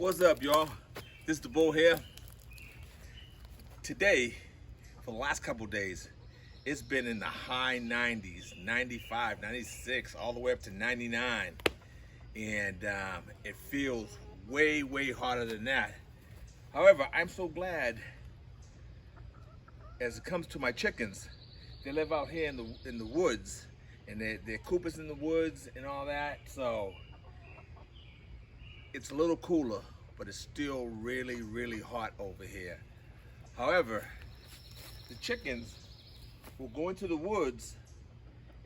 What's up, y'all? This is the bull here. Today, for the last couple days, it's been in the high 90s, 95, 96, all the way up to 99. And it feels way, way hotter than that. However, I'm so glad as it comes to my chickens. They live out here in the woods, and their coop is in the woods and all that. So it's a little cooler, but it's still really, really hot over here. However, the chickens will go into the woods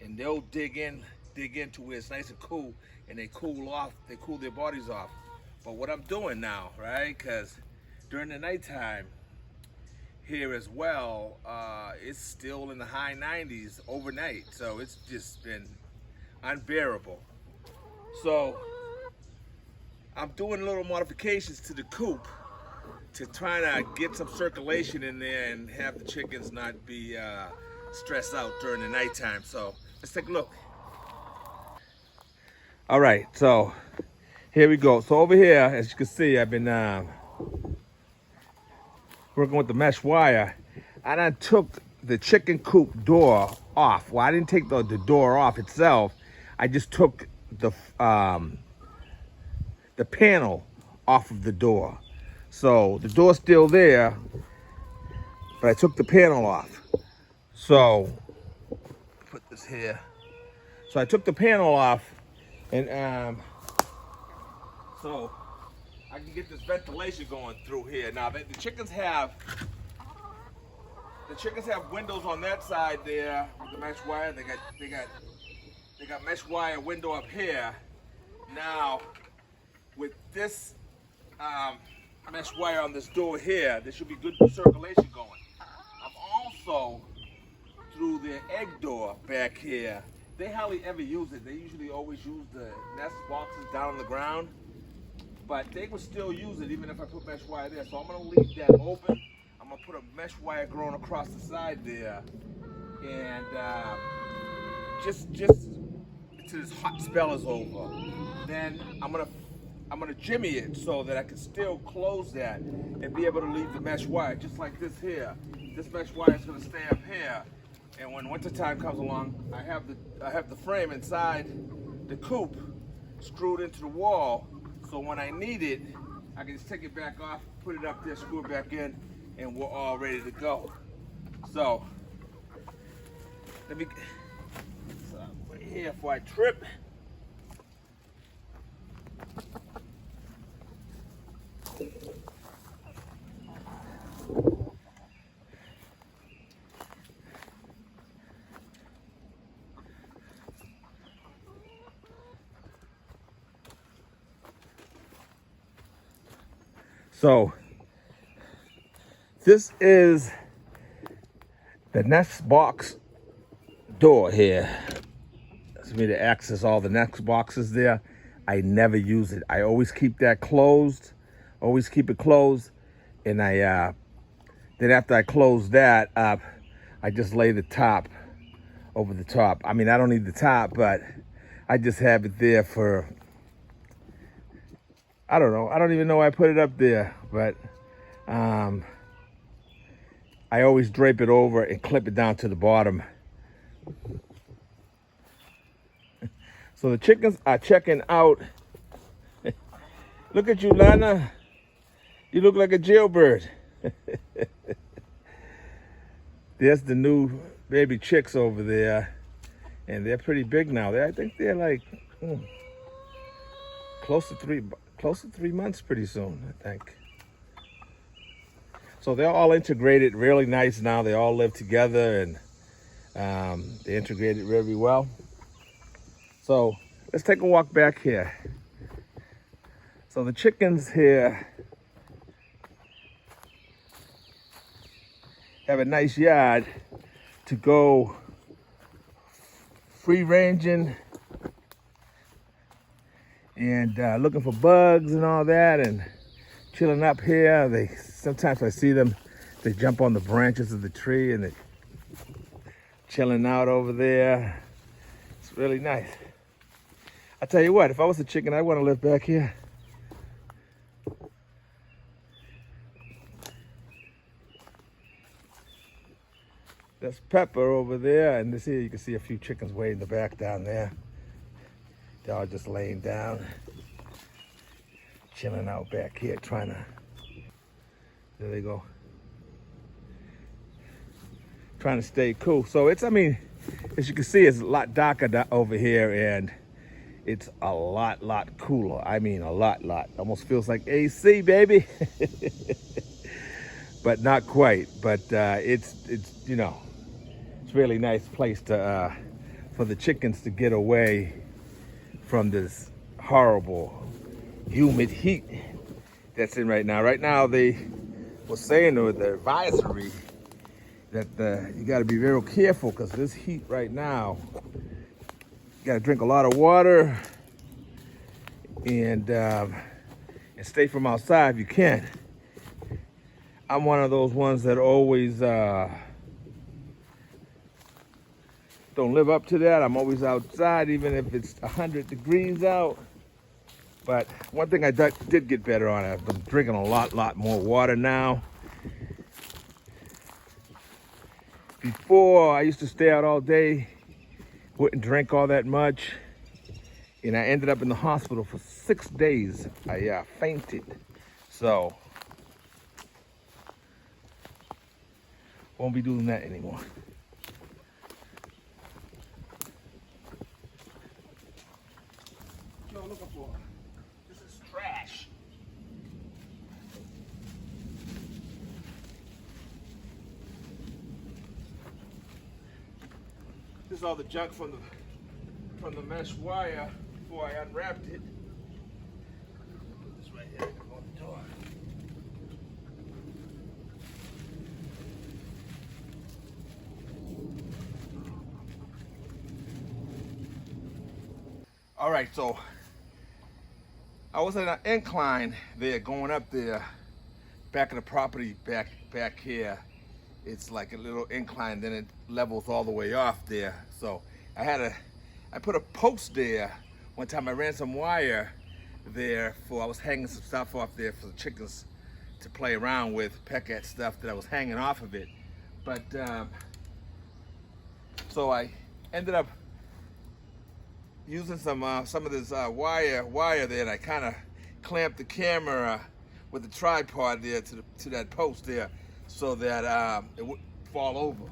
and they'll dig into where it's nice and cool, and they cool their bodies off. But what I'm doing now, right, because during the nighttime here as well, it's still in the high 90s overnight, so it's just been unbearable. So I'm doing little modifications to the coop to try to get some circulation in there and have the chickens not be stressed out during the nighttime. So let's take a look. All right, so here we go. So over here, as you can see, I've been working with the mesh wire, and I took the chicken coop door off. Well, I didn't take the door off itself. I just took the panel off of the door. So the door's still there, but I took the panel off. So put this here. So I took the panel off, and so I can get this ventilation going through here. Now the chickens have windows on that side there with the mesh wire. They got mesh wire window up here. Now with this mesh wire on this door here, there should be good circulation going. I'm also through the egg door back here. They hardly ever use it. They usually always use the nest boxes down on the ground, but they would still use it even if I put mesh wire there. So I'm gonna leave that open. I'm gonna put a mesh wire growing across the side there, and just until this hot spell is over. Then I'm gonna jimmy it so that I can still close that and be able to leave the mesh wire just like this here. This mesh wire is gonna stay up here, and when winter time comes along, I have the frame inside the coop screwed into the wall, so when I need it, I can just take it back off, put it up there, screw it back in, and we're all ready to go. So let me right here before I trip. So this is the nest box door here. It's for me to access all the nest boxes there. I never use it. I always keep that closed. Always keep it closed. And I then after I close that up, I just lay the top over the top. I mean, I don't need the top, but I just have it there for, I don't know. I don't even know why I put it up there, but I always drape it over and clip it down to the bottom. So the chickens are checking out. Look at you, Lana. You look like a jailbird. There's the new baby chicks over there, and they're pretty big now. I think they're like close to 3 months pretty soon, I think. So they're all integrated really nice now. They all live together, and they integrated really well. So let's take a walk back here. So the chickens here have a nice yard to go free ranging and looking for bugs and all that, and chilling up here. Sometimes I see them, they jump on the branches of the tree and they're chilling out over there. It's really nice. I tell you what, if I was a chicken, I'd want to live back here. That's Pepper over there, and this here you can see a few chickens way in the back down there. They're all just laying down, chilling out back here, trying to. There they go. Trying to stay cool. So it's, I mean, as you can see, it's a lot darker over here, and it's a lot cooler. I mean, a lot. Almost feels like AC, baby. But not quite. But it's you know, it's a really nice place to for the chickens to get away from this horrible, humid heat that's in right now. Right now, they were saying with the advisory that you got to be very careful because this heat right now, you got to drink a lot of water and stay from outside if you can. I'm one of those ones that always don't live up to that. I'm always outside even if it's 100 degrees out. But one thing I did get better on, I've been drinking a lot more water now. Before, I used to stay out all day, wouldn't drink all that much, and I ended up in the hospital for 6 days. I fainted. So, won't be doing that anymore. What y'all looking for? This is trash. This is all the junk from the mesh wire before I unwrapped it. Put this right here on the door. All right, so I was at an incline there going up there, back of the property back here. It's like a little incline, then it levels all the way off there. So I put a post there. One time I ran some wire there I was hanging some stuff off there for the chickens to play around with, peck at stuff that I was hanging off of it. But, so I ended up using some of this wire there, and I kind of clamped the camera with the tripod there to that post there, so that it wouldn't fall over.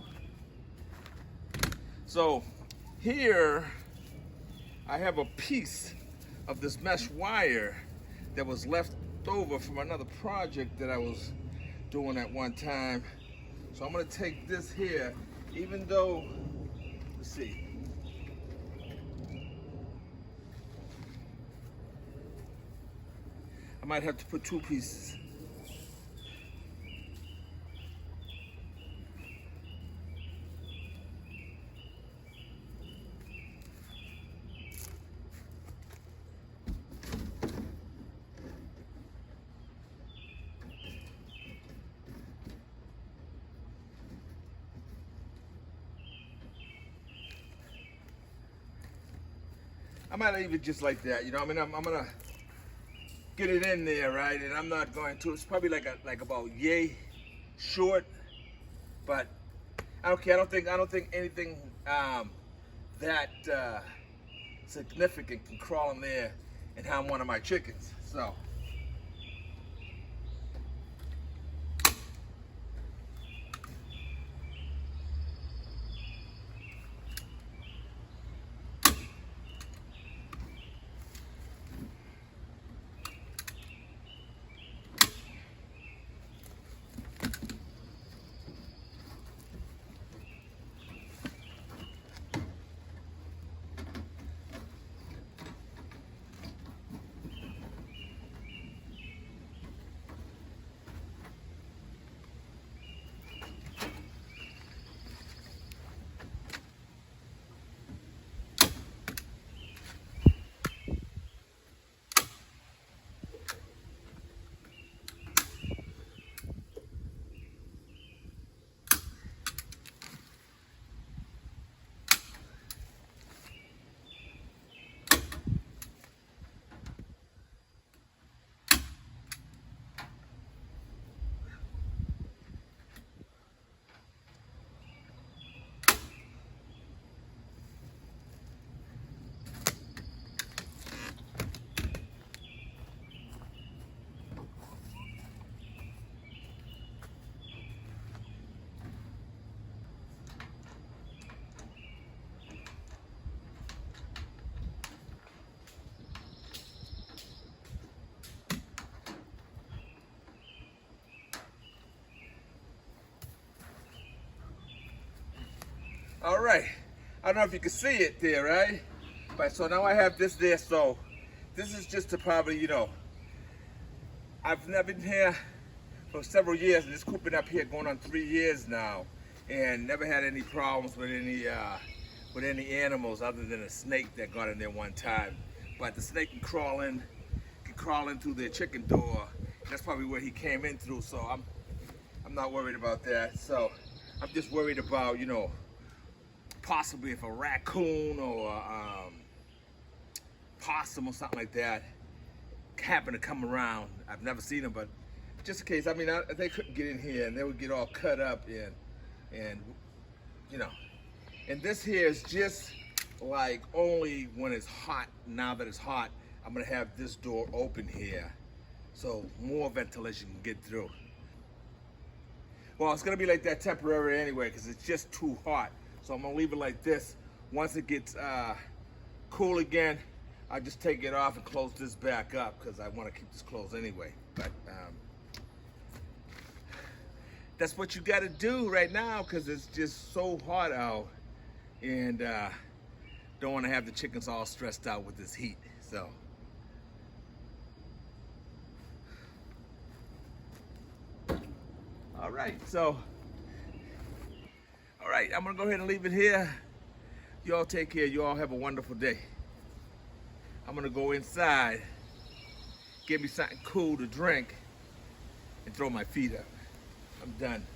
So here I have a piece of this mesh wire that was left over from another project that I was doing at one time. So I'm gonna take this here, even though, let's see. I might have to put 2 pieces. I might leave it just like that, you know. I mean, I'm gonna get it in there, right? And I'm not going to. It's probably like about yay short, but I don't care. I don't think anything that significant can crawl in there and harm one of my chickens. So. All right. I don't know if you can see it there, right? But so now I have this there. So this is just to probably, I've never been here for several years. This coop been up here going on 3 years now, and never had any problems with any animals other than a snake that got in there one time. But the snake can crawl in through the chicken door. That's probably where he came in through. So I'm not worried about that. So I'm just worried about, possibly if a raccoon or a possum or something like that happen to come around. I've never seen them, but just in case. I mean, they couldn't get in here and they would get all cut up and and this here is just like only when it's hot. Now that it's hot, I'm gonna have this door open here so more ventilation can get through. Well, it's gonna be like that temporary anyway because it's just too hot. So I'm gonna leave it like this. Once it gets cool again, I'll just take it off and close this back up because I want to keep this closed anyway. But that's what you got to do right now because it's just so hot out, and don't want to have the chickens all stressed out with this heat. So. All right, I'm gonna go ahead and leave it here. You all take care. You all have a wonderful day. I'm gonna go inside, get me something cool to drink, and throw my feet up. I'm done.